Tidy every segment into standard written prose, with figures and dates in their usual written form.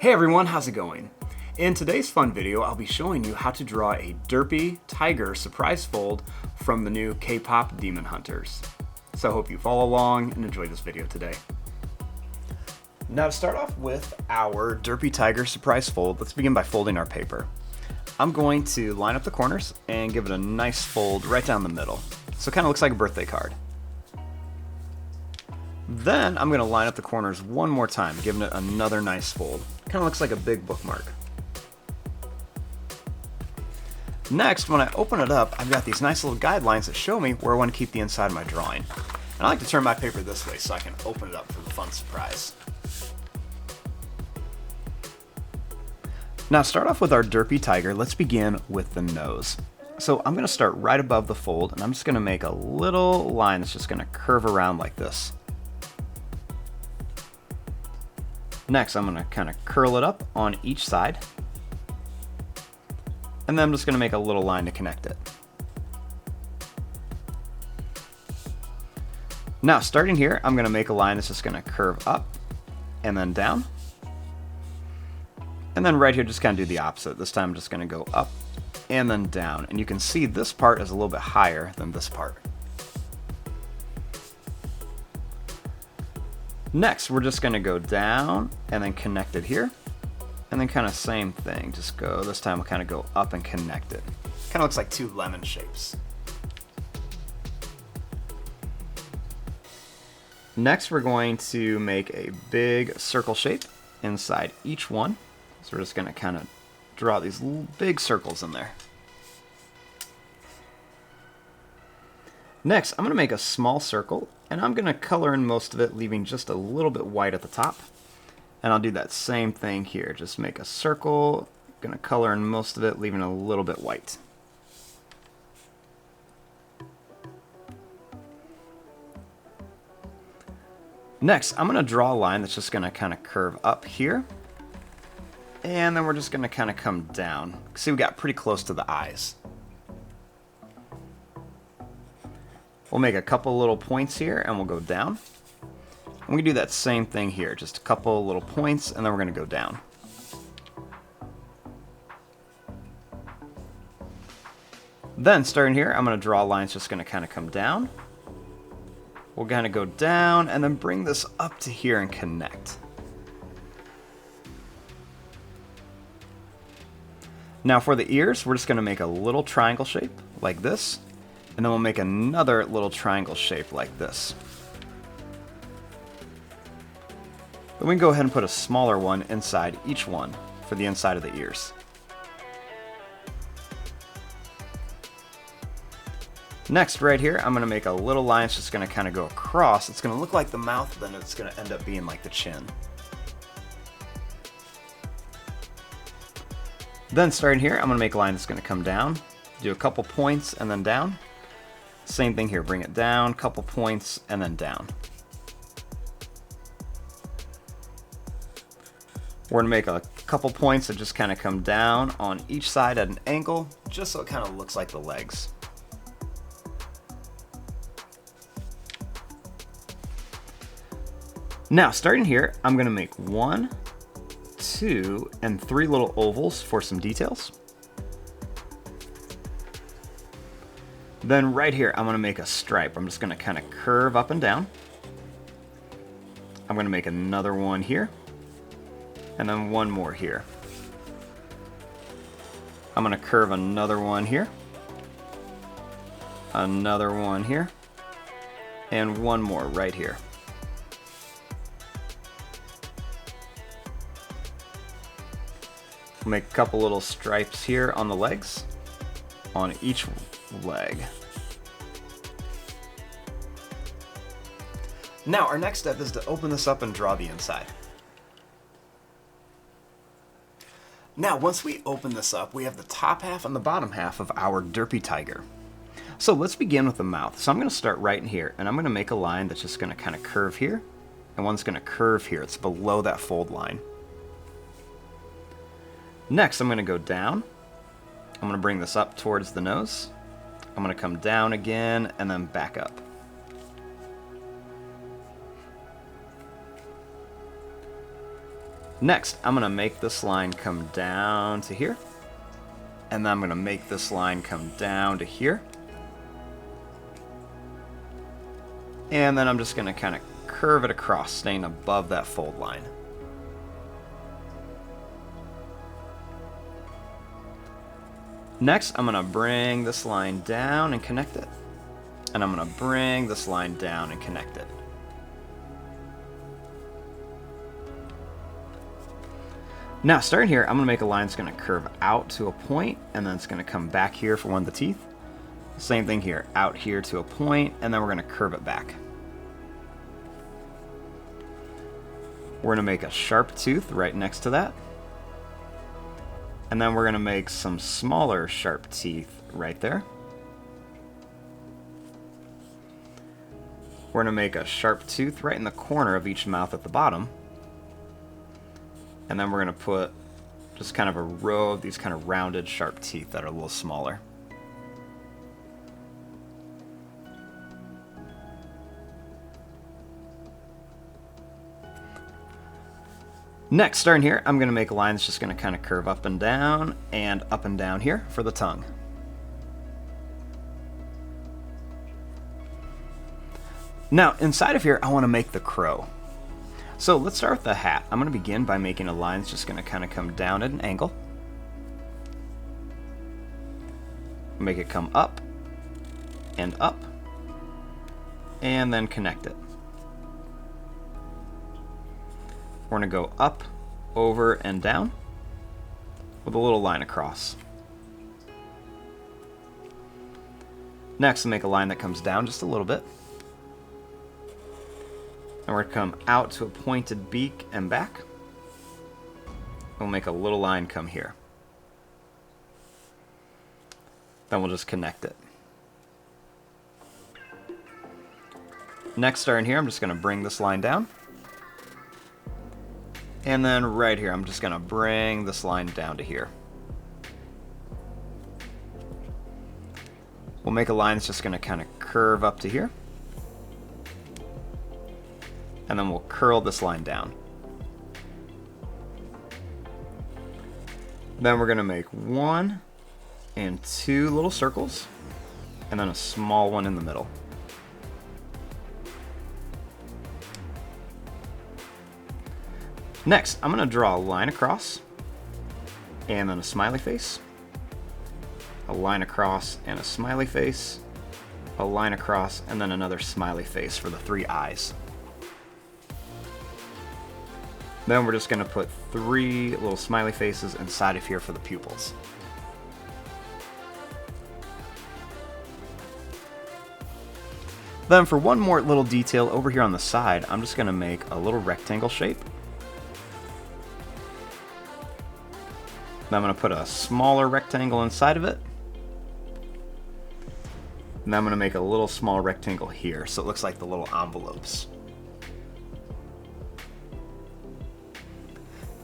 Hey everyone, how's it going? In today's fun video, I'll be showing you how to draw a Derpy Tiger Surprise fold from the new K-Pop Demon Hunters. So I hope you follow along and enjoy this video today. Now to start off with our Derpy Tiger Surprise fold, let's begin by folding our paper. I'm going to line up the corners and give it a nice fold right down the middle. So it kind of looks like a birthday card. Then I'm going to line up the corners one more time, giving it another nice fold. Kind of looks like a big bookmark. Next, when I open it up, I've got these nice little guidelines that show me where I want to keep the inside of my drawing. And I like to turn my paper this way so I can open it up for the fun surprise. Now to start off with our Derpy Tiger, let's begin with the nose. So I'm going to start right above the fold, and I'm just going to make a little line that's just going to curve around like this. Next, I'm going to kind of curl it up on each side. And then I'm just going to make a little line to connect it. Now, starting here, I'm going to make a line that's just going to curve up and then down. And then right here, just kind of do the opposite. This time I'm just going to go up and then down. And you can see this part is a little bit higher than this part. Next, we're just going to go down and then connect it here. And then kind of same thing, just go, this time we'll kind of go up and connect it. Kind of looks like two lemon shapes. Next, we're going to make a big circle shape inside each one. So we're just going to kind of draw these big circles in there. Next, I'm going to make a small circle, and I'm going to color in most of it, leaving just a little bit white at the top. And I'll do that same thing here. Just make a circle, going to color in most of it, leaving a little bit white. Next, I'm going to draw a line that's just going to kind of curve up here. And then we're just going to kind of come down. See, we got pretty close to the eyes. We'll make a couple little points here and we'll go down. And we do that same thing here, just a couple little points and then we're going to go down. Then starting here, I'm going to draw a line that's just going to kind of come down. We'll kind of go down and then bring this up to here and connect. Now for the ears, we're just going to make a little triangle shape like this. And then we'll make another little triangle shape like this. Then we can go ahead and put a smaller one inside each one for the inside of the ears. Next, right here, I'm going to make a little line that's just going to kind of go across. It's going to look like the mouth, then it's going to end up being like the chin. Then starting here, I'm going to make a line that's going to come down, do a couple points, and then down. Same thing here, bring it down, couple points, and then down. We're gonna make a couple points that just kind of come down on each side at an angle, just so it kind of looks like the legs. Now, starting here, I'm gonna make 1, 2, and 3 little ovals for some details. Then right here, I'm going to make a stripe. I'm just going to kind of curve up and down. I'm going to make another one here. And then one more here. I'm going to curve another one here. Another one here. And one more right here. We'll make a couple little stripes here on the legs. On each leg. Now our next step is to open this up and draw the inside. Now once we open this up, we have the top half and the bottom half of our Derpy Tiger. So let's begin with the mouth. So I'm going to start right in here and I'm going to make a line that's just going to kind of curve here and one's going to curve here. It's below that fold line. Next I'm going to go down. I'm going to bring this up towards the nose. I'm going to come down again and then back up. Next, I'm going to make this line come down to here. And then I'm going to make this line come down to here. And then I'm just going to kind of curve it across, staying above that fold line. Next, I'm going to bring this line down and connect it. And I'm going to bring this line down and connect it. Now, starting here, I'm going to make a line that's going to curve out to a point, and then it's going to come back here for one of the teeth. Same thing here, out here to a point, and then we're going to curve it back. We're going to make a sharp tooth right next to that. And then we're going to make some smaller sharp teeth right there. We're going to make a sharp tooth right in the corner of each mouth at the bottom. And then we're going to put just kind of a row of these kind of rounded sharp teeth that are a little smaller. Next, starting here, I'm going to make a line that's just going to kind of curve up and down here for the tongue. Now, inside of here, I want to make the crow. So let's start with the hat. I'm going to begin by making a line that's just going to kind of come down at an angle. Make it come up, and then connect it. We're going to go up, over, and down with a little line across. Next, we'll make a line that comes down just a little bit. And we're going to come out to a pointed beak and back. We'll make a little line come here. Then we'll just connect it. Next, starting here, I'm just going to bring this line down. And then right here, I'm just going to bring this line down to here. We'll make a line that's just going to kind of curve up to here. And then we'll curl this line down. Then we're going to make 1 and 2 little circles, and then a small one in the middle. Next, I'm going to draw a line across, and then a smiley face, a line across and a smiley face, a line across, and then another smiley face for the 3 eyes. Then we're just going to put 3 little smiley faces inside of here for the pupils. Then for one more little detail over here on the side, I'm just going to make a little rectangle shape. Then I'm going to put a smaller rectangle inside of it. And then I'm going to make a little small rectangle here, so it looks like the little envelopes.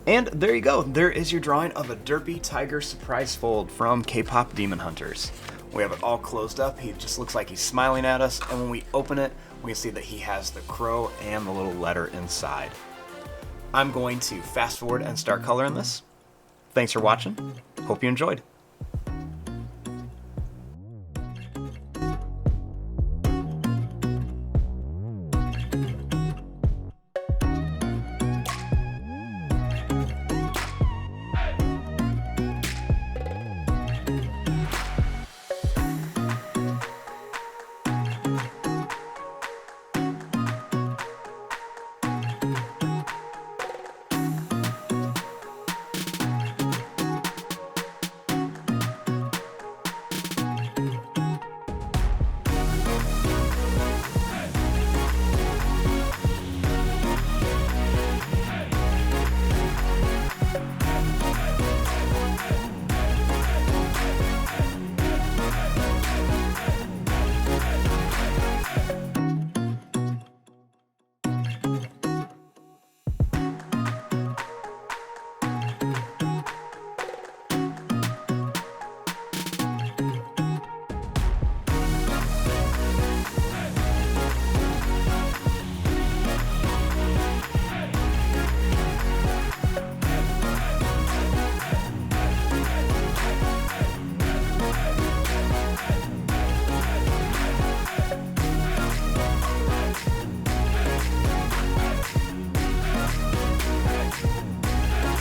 And there you go. There is your drawing of a Derpy Tiger Surprise fold from KPop Demon Hunters. We have it all closed up. He just looks like he's smiling at us. And when we open it, we can see that he has the crow and the little letter inside. I'm going to fast forward and start coloring this. Thanks for watching. Hope you enjoyed.